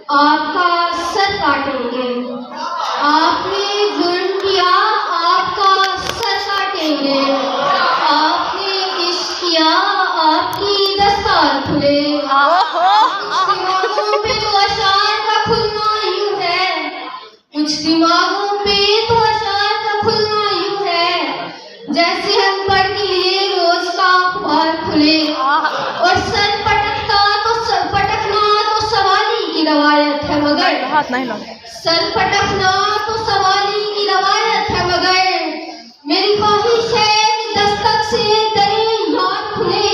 आपका सर काटेंगे। आपने जुर्म किया, आपका सर काटेंगे। आपने इश्क किया, आपकी दस्तार खुले। कुछ दिमागों पे तो अशार का खुलना यूं है, कुछ दिमागों पे तो अशार का खुलना यूं है, जैसे हम पढ़ के लिए रोज का अखबार खुले। और सर पटकना तो सवाली की रवायत है, मगर हाथ नहीं लो। सर पटकना तो सवाली की रवायत है, मगर मेरी ख्वाहिश है कि दस्तक से दरे याद खुले।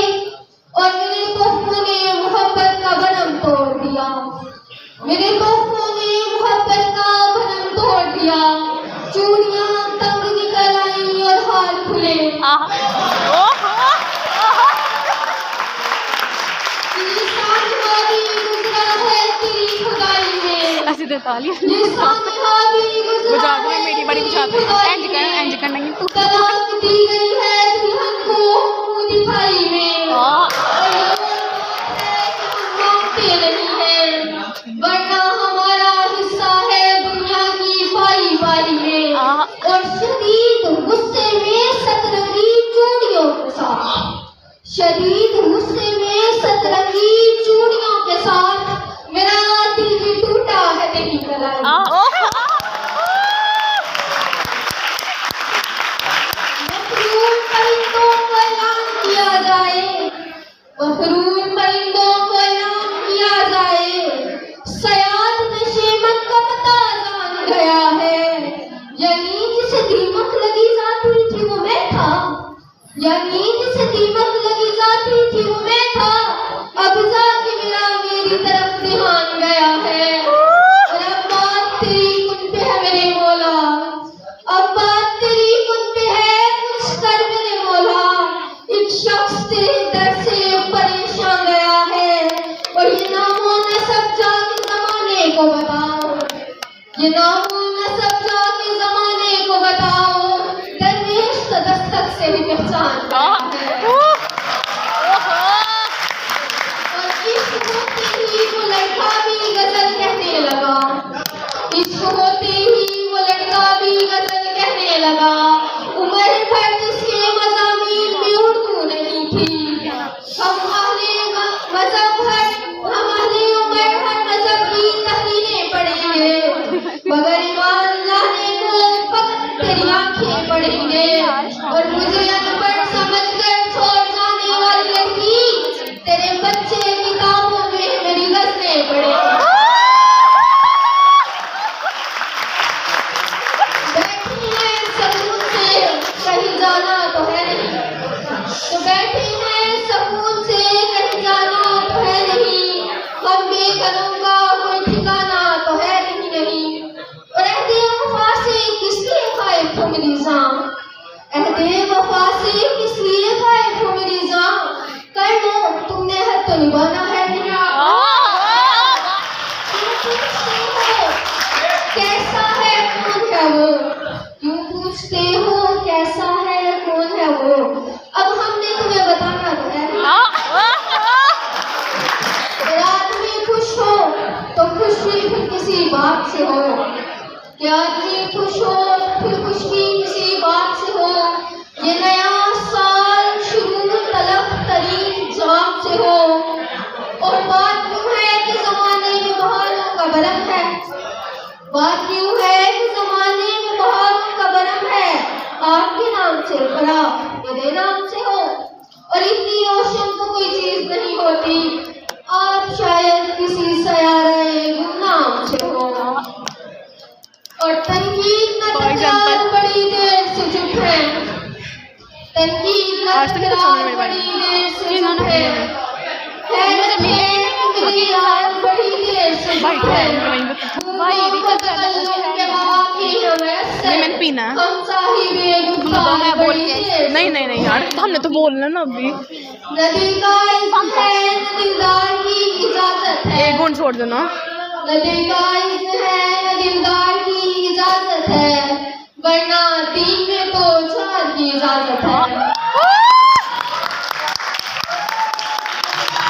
और मेरे तोहफों ने मोहब्बत का भरम तोड़ दिया, मेरे तोहफों ने मोहब्बत का भरम तोड़ दिया। चूड़ियां तंग निकल आई और हाल खुले। ऐसे देताली बुझा दो मेरी बड़ी बुझा दो एंज कर नहीं तू तलाक दी गई है दुल्हन को मुंह दिखाई में। मांगते नहीं है वरना हमारा हिस्सा है दुनिया की पाई बारी में। और शदीद गुस्से में सतरंगी चूड़ियों के साथ, शदीद गुस्से में सतरंगी चूड़ियों के साथ मेरा दिल भी टूटा है तेरी कलाई। मखरूम परिंदों को ऐलान किया जाए, मखरूम परिंदों को ऐलान किया जाए, सयाद नशेमत का पता जान गया है। यानी जिसे दीमक लगी जाती थी वो मैं था, यानी जिसे दीमक लगी जाती थी वो मैं था। अब जाके मेरा मेरी तरफ ध्यान गया है। और अब बात तेरी कुन पे है मेरे मौला, अब बात तेरी कुन पे है, कुछ कर मेरे मौला। एक शख्स तेरे दर से परेशान गया है। और ये नामो नसब जाके जमाने को बताओ, ये नामो नसब जाके जमाने को बताओ। दरवेश तो दस्तक से ही पहचान गया है। और इश्क होते ही वो लड़का भी गजल कहने लगा, इश्क होते ही वो लड़का भी गजल कहने लगा। उम्र भर जिसके मज़ामीन में उर्दू नहीं थी, हम मजहब उम्र हर मजहब की तहरीरें पढ़ेंगे, मगर ईमान लाने को फकत तेरी आंखें पढ़ेंगे। और मुझे अनपढ़ समझ कर छोड़ जाने वाली लड़की, तेरे बच्चे किताबों में मेरी गज़लें पढ़ेंगे। बैठी हैं सकून से कहीं जाना तो है नहीं, तो बैठी हैं सकून से कहीं जाना तो है नहीं। हम बेघरों का कोई ठिकाना तो है नहीं। और अहदे वफा से किस लिए खाइफ हो मेरी जान, अहदे वफा से किस लिए खाइफ हो मेरी जान। कर लो तुमने हद तो निभाना है मेरा। कैसा है कौन है वो, क्यों पूछते हो कैसा है कौन है वो। अब हमने तुम्हें बताना तो है। आदमी खुश हो तो खुशी फिर किसी बात से हो, कि आदमी खुश हो फिर खुशी किसी बात से हो। ये नया साल शुरू तलब तरीन जवाब से हो। और बात यूं है कि जमाने में बहारों का बरम है, बात यूं है कि जमाने में बहारों का बरम है। आपके नाम से बड़ा मेरे नाम से हो। और इतनी रोशन तो कोई चीज नहीं होती, आप शायद किसी सयारे गुमनाम से हो। और तनकीद न तकरार बड़ी देर से चुप है, तनकीद न तकरार बड़ी देर से चुप है, बड़ी देर से चुप है। मैंने पीना नहीं यार हमने तो बोलना ना अभी। दिलदार की इजाजत है, एक गुण छोड़ देना। दिलदार की इजाजत है, वरना तीन में तो चार की इजाजत है।